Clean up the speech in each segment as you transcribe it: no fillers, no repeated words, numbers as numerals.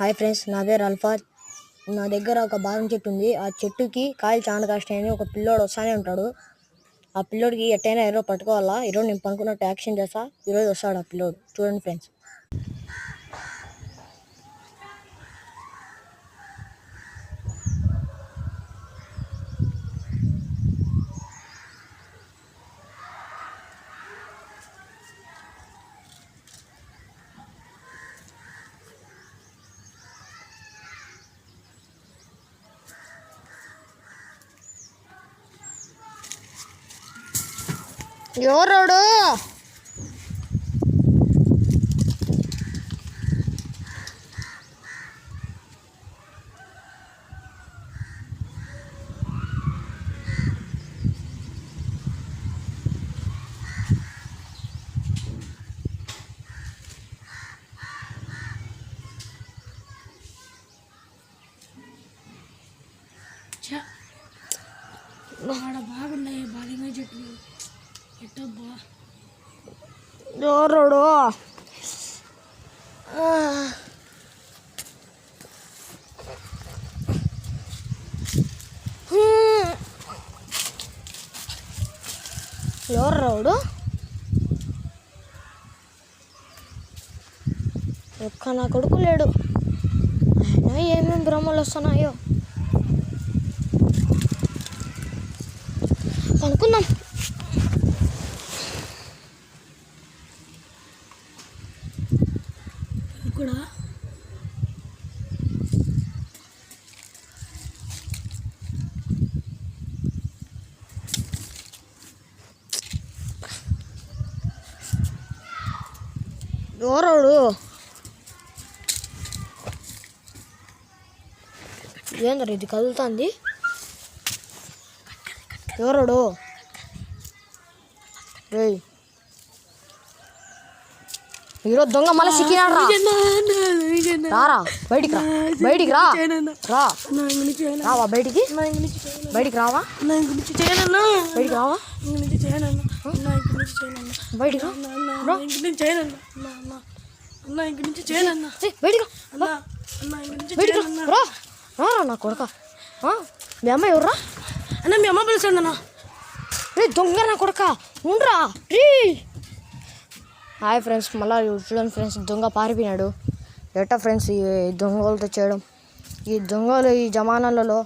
Hi friends, నా పేరు alpha. నా దగ్గర ఒక బాదం చెట్టు ఉంది. ఆ చెట్టుకి కాయలు చాలా కాస్తాయని ఒక పిల్లోడు వస్తానే ఉంటాడు. ఆ పిల్లోడికి ఎట్టయినా ఈరోజు పట్టుకోవాలా. ఈరోజు నేను పనుకున్నట్టు యాక్షన్ చేస్తా. ఈరోజు వస్తాడు ఆ పిల్లోడు. చూడండి ఫ్రెండ్స్. ఎవరోడు? బాగున్నాయి బాగా చెట్లు ఎట్టబ్బా. ఎవరోడు? ఎవరోడు? ఒక్క నా కొడుకు లేడు. అయినా ఏమేమి భ్రమలు వస్తున్నాయో. అనుకున్నాం కూడా ఎవరోడు? ఏందరు ఇది కదులుతుంది? ఎవరోడు? రేయ్, ఈరోజు దొంగ మళ్ళీ సిక్కినాడు. రారా బయటికి, రా బయటికి, రా రా రావా బయటికి, బయటికి రావా, బయటికి రావా, బయటికి బయటికి రా రా నా కొడుక. మీ అమ్మ ఎవర్రా? అన్న మీ అమ్మ పిలుస్తాడన్నా. రే దొంగ నా కొడుక, ఉండరా రీ. హాయ్ ఫ్రెండ్స్, మళ్ళీ చూడండి ఫ్రెండ్స్, దొంగ పారిపోయినాడు. ఎట్టా ఫ్రెండ్స్ ఈ దొంగలతో చేయడం? ఈ దొంగలు ఈ జమానాలలో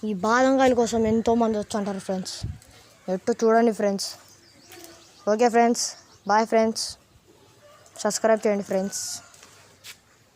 ఈ బాదంగాయల కోసం ఎంతోమంది వచ్చుంటారు ఫ్రెండ్స్. ఎట్టో చూడండి friends. Okay friends, bye friends, subscribe చేయండి ఫ్రెండ్స్.